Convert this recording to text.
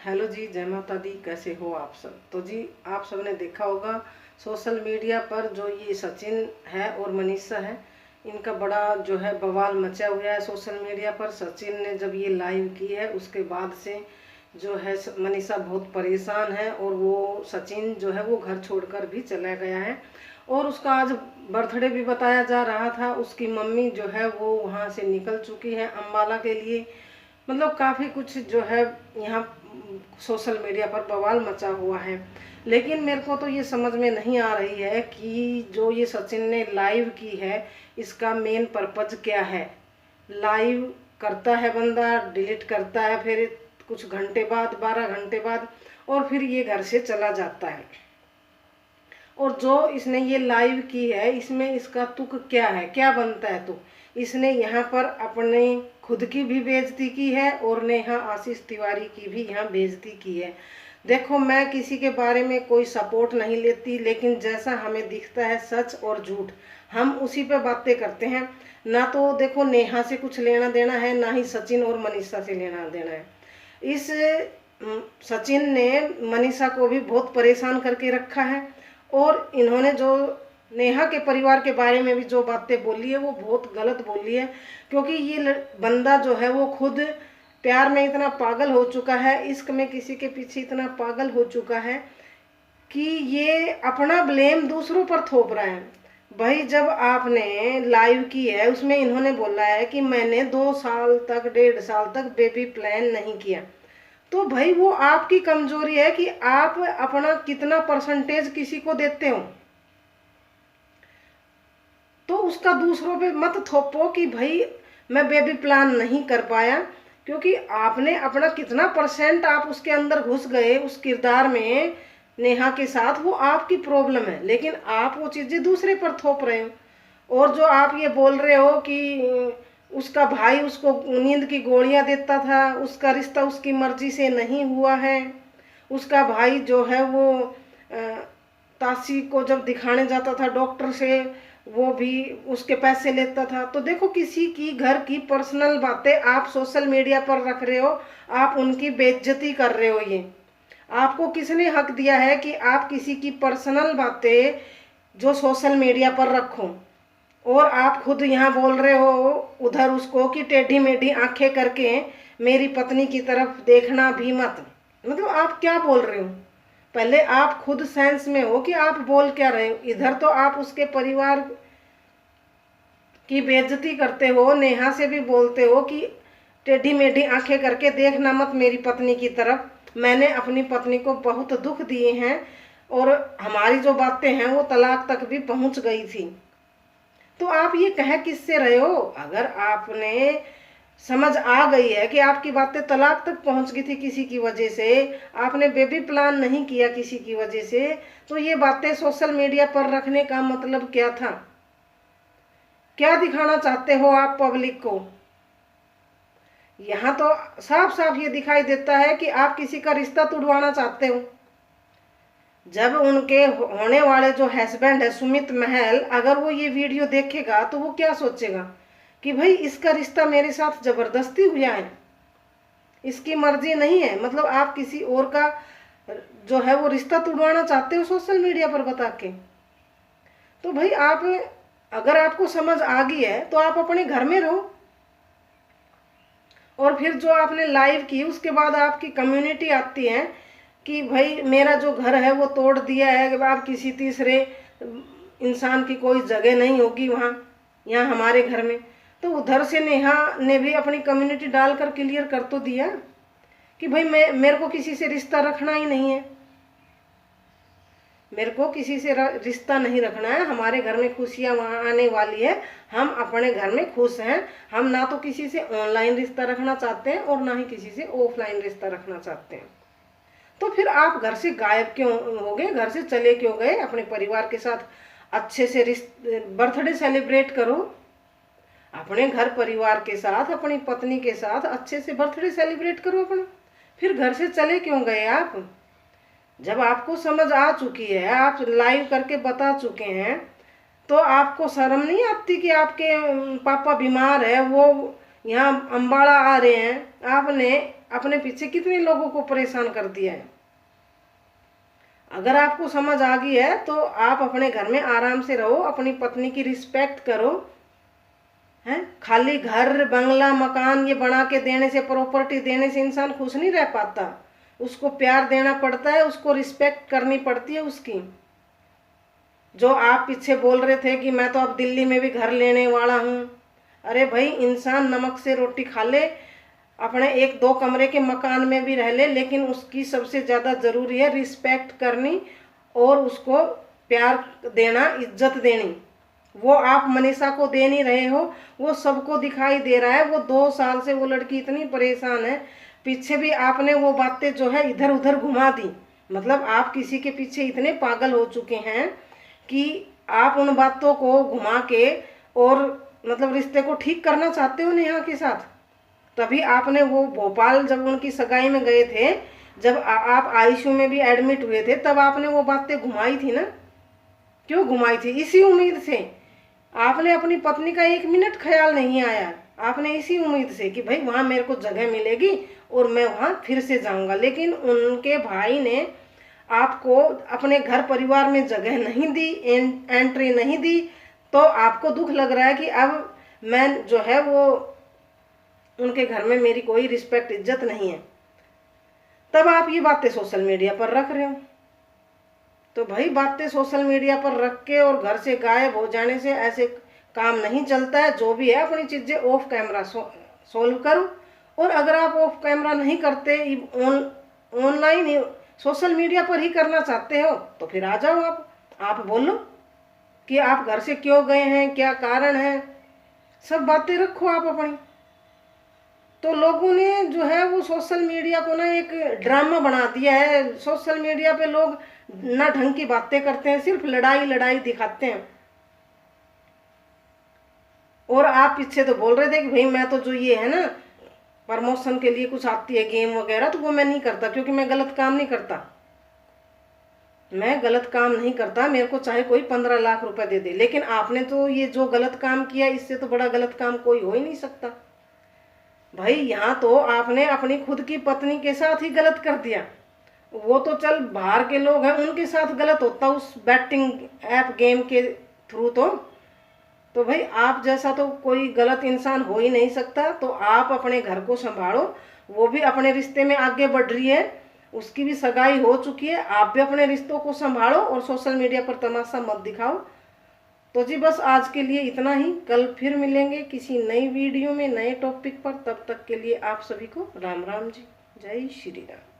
Hello जी, जय माता दी। कैसे हो आप सब? तो जी आप सब ने देखा होगा सोशल मीडिया पर जो ये सचिन है और मनीषा है, इनका बड़ा जो है बवाल मचा हुआ है सोशल मीडिया पर। सचिन ने जब ये लाइव की है उसके बाद से जो है मनीषा बहुत परेशान है और वो सचिन जो है वो घर छोड़कर भी चला गया है। और उसका आज बर्थडे भी बताया जा रहा था। उसकी मम्मी जो है वो वहाँ से निकल चुकी है अम्बाला के लिए। मतलब काफ़ी कुछ जो है यहाँ सोशल मीडिया पर बवाल मचा हुआ है। लेकिन मेरे को तो ये समझ में नहीं आ रही है कि जो ये सचिन ने लाइव की है इसका मेन पर्पज क्या है। लाइव करता है बंदा, डिलीट करता है, फिर कुछ घंटे बाद 12 घंटे बाद, और फिर ये घर से चला जाता है। और जो इसने ये लाइव की है इसमें इसका तुक क्या है, क्या बनता है तुक? इसने यहाँ पर अपने खुद की भी बेइज्जती की है और नेहा आशीष तिवारी की भी यहाँ बेइज्जती की है। देखो, मैं किसी के बारे में कोई सपोर्ट नहीं लेती, लेकिन जैसा हमें दिखता है सच और झूठ हम उसी पे बातें करते हैं। ना तो देखो नेहा से कुछ लेना देना है, ना ही सचिन और मनीषा से लेना देना है। इस सचिन ने मनीषा को भी बहुत परेशान करके रखा है। और इन्होंने जो नेहा के परिवार के बारे में भी जो बातें बोली है वो बहुत गलत बोली है। क्योंकि ये बंदा जो है वो खुद प्यार में इतना पागल हो चुका है, इश्क में किसी के पीछे इतना पागल हो चुका है कि ये अपना ब्लेम दूसरों पर थोप रहा है। भाई, जब आपने लाइव की है उसमें इन्होंने बोला है कि मैंने 2 साल तक 1.5 साल तक बेबी प्लान नहीं किया। तो भाई वो आपकी कमजोरी है कि आप अपना कितना परसेंटेज किसी को देते हो। तो उसका दूसरों पे मत थोपो कि भाई मैं बेबी प्लान नहीं कर पाया, क्योंकि आपने अपना कितना परसेंट आप उसके अंदर घुस गए उस किरदार में नेहा के साथ, वो आपकी प्रॉब्लम है। लेकिन आप वो चीज़ें दूसरे पर थोप रहे हो। और जो आप ये बोल रहे हो कि उसका भाई उसको नींद की गोलियां देता था, उसका रिश्ता उसकी मर्जी से नहीं हुआ है, उसका भाई जो है वो ताशी को जब दिखाने जाता था डॉक्टर से वो भी उसके पैसे लेता था। तो देखो, किसी की घर की पर्सनल बातें आप सोशल मीडिया पर रख रहे हो, आप उनकी बेइज्जती कर रहे हो। ये आपको किसने हक दिया है कि आप किसी की पर्सनल बातें जो सोशल मीडिया पर रखो? और आप खुद यहाँ बोल रहे हो उधर उसको कि टेढ़ी मेढ़ी आंखें करके मेरी पत्नी की तरफ देखना भी मत। मतलब आप क्या बोल रहे हो? पहले आप खुद सेंस में हो कि आप बोल क्या रहे हो। इधर तो आप उसके परिवार की बेइज्जती करते हो, नेहा से भी बोलते हो कि टेढ़ी मेढ़ी आंखें करके देखना मत मेरी पत्नी की तरफ। मैंने अपनी पत्नी को बहुत दुख दिए हैं और हमारी जो बातें हैं वो तलाक तक भी पहुंच गई थी। तो आप ये कह किससे रहे हो? अगर आपने समझ आ गई है कि आपकी बातें तलाक तक पहुंच गई थी किसी की वजह से, आपने बेबी प्लान नहीं किया किसी की वजह से, तो ये बातें सोशल मीडिया पर रखने का मतलब क्या था? क्या दिखाना चाहते हो आप पब्लिक को? यहाँ तो साफ साफ ये दिखाई देता है कि आप किसी का रिश्ता तुड़वाना चाहते हो। जब उनके होने वाले जो हस्बैंड है सुमित महल, अगर वो ये वीडियो देखेगा तो वो क्या सोचेगा कि भाई इसका रिश्ता मेरे साथ जबरदस्ती हुआ है, इसकी मर्जी नहीं है। मतलब आप किसी और का जो है वो रिश्ता तुड़वाना चाहते हो सोशल मीडिया पर बता के। तो भाई आप, अगर आपको समझ आ गई है तो आप अपने घर में रहो। और फिर जो आपने लाइव की उसके बाद आपकी कम्युनिटी आती है कि भाई मेरा जो घर है वो तोड़ दिया है, कि आप किसी तीसरे इंसान की कोई जगह नहीं होगी वहाँ, यहाँ हमारे घर में। तो उधर से नेहा ने भी अपनी कम्युनिटी डालकर क्लियर कर तो दिया कि भाई मेरे को किसी से रिश्ता रखना ही नहीं है, मेरे को किसी से रिश्ता नहीं रखना है। हमारे घर में खुशियाँ वहाँ आने वाली है, हम अपने घर में खुश हैं। हम ना तो किसी से ऑनलाइन रिश्ता रखना चाहते हैं और ना ही किसी से ऑफलाइन रिश्ता रखना चाहते हैं। तो फिर आप घर से गायब क्यों हो गए? घर से चले क्यों गए? अपने परिवार के साथ अच्छे से बर्थडे सेलिब्रेट करो, अपने घर परिवार के साथ अपनी पत्नी के साथ अच्छे से बर्थडे सेलिब्रेट करो अपना। फिर घर से चले क्यों गए आप? जब आपको समझ आ चुकी है, आप लाइव करके बता चुके हैं, तो आपको शर्म नहीं आती कि आपके पापा बीमार है, वो यहाँ अम्बाड़ा आ रहे हैं, आपने अपने पीछे कितने लोगों को परेशान कर दिया है। अगर आपको समझ आ गई है तो आप अपने घर में आराम से रहो, अपनी पत्नी की रिस्पेक्ट करो। हैं, खाली घर बंगला मकान ये बना के देने से, प्रॉपर्टी देने से इंसान खुश नहीं रह पाता। उसको प्यार देना पड़ता है, उसको रिस्पेक्ट करनी पड़ती है उसकी। जो आप पीछे बोल रहे थे कि मैं तो अब दिल्ली में भी घर लेने वाला हूँ, अरे भाई, इंसान नमक से रोटी खा ले, अपने 1-2 कमरे के मकान में भी रह ले, लेकिन उसकी सबसे ज़्यादा ज़रूरी है रिस्पेक्ट करनी और उसको प्यार देना, इज्जत देनी। वो आप मनीषा को दे नहीं रहे हो, वो सबको दिखाई दे रहा है। वो 2 साल से वो लड़की इतनी परेशान है, पीछे भी आपने वो बातें जो है इधर उधर घुमा दी। मतलब आप किसी के पीछे इतने पागल हो चुके हैं कि आप उन बातों को घुमा के और मतलब रिश्ते को ठीक करना चाहते हो नेहा के साथ। तभी आपने वो भोपाल जब उनकी सगाई में गए थे, जब आप आईसीयू में भी एडमिट हुए थे, तब आपने वो बातें घुमाई थी ना। क्यों घुमाई थी? इसी उम्मीद से। आपने अपनी पत्नी का 1 मिनट ख्याल नहीं आया, आपने इसी उम्मीद से कि भाई वहाँ मेरे को जगह मिलेगी और मैं वहाँ फिर से जाऊँगा। लेकिन उनके भाई ने आपको अपने घर परिवार में जगह नहीं दी, एंट्री नहीं दी, तो आपको दुख लग रहा है कि अब मैं जो है वो उनके घर में मेरी कोई रिस्पेक्ट इज्जत नहीं है। तब आप ये बातें सोशल मीडिया पर रख रहे हो। तो भाई, बातें सोशल मीडिया पर रख के और घर से गायब हो जाने से ऐसे काम नहीं चलता है। जो भी है अपनी चीज़ें ऑफ कैमरा सोल्व करो। और अगर आप ऑफ कैमरा नहीं करते, ऑनलाइन सोशल मीडिया पर ही करना चाहते हो, तो फिर आ जाओ। आप बोलो कि आप घर से क्यों गए हैं, क्या कारण है, सब बातें रखो आप अपनी। तो लोगों ने जो है वो सोशल मीडिया को ना एक ड्रामा बना दिया है। सोशल मीडिया पे लोग ना ढंग की बातें करते हैं, सिर्फ लड़ाई लड़ाई दिखाते हैं। और आप पीछे तो बोल रहे थे कि भाई मैं तो जो ये है ना प्रमोशन के लिए कुछ आती है गेम वगैरह, तो वो मैं नहीं करता क्योंकि मैं गलत काम नहीं करता। मैं गलत काम नहीं करता, मेरे को चाहे कोई 15 लाख रुपए दे दे। लेकिन आपने तो ये जो गलत काम किया, इससे तो बड़ा गलत काम कोई हो ही नहीं सकता भाई। यहाँ तो आपने अपनी खुद की पत्नी के साथ ही गलत कर दिया। वो तो चल बाहर के लोग हैं, उनके साथ गलत होता उस बैटिंग ऐप गेम के थ्रू। तो भाई, आप जैसा तो कोई गलत इंसान हो ही नहीं सकता। तो आप अपने घर को संभालो। वो भी अपने रिश्ते में आगे बढ़ रही है, उसकी भी सगाई हो चुकी है। आप भी अपने रिश्तों को संभालो और सोशल मीडिया पर तमाशा मत दिखाओ। तो जी बस आज के लिए इतना ही। कल फिर मिलेंगे किसी नई वीडियो में, नए टॉपिक पर। तब तक के लिए आप सभी को राम राम जी। जय श्री राम।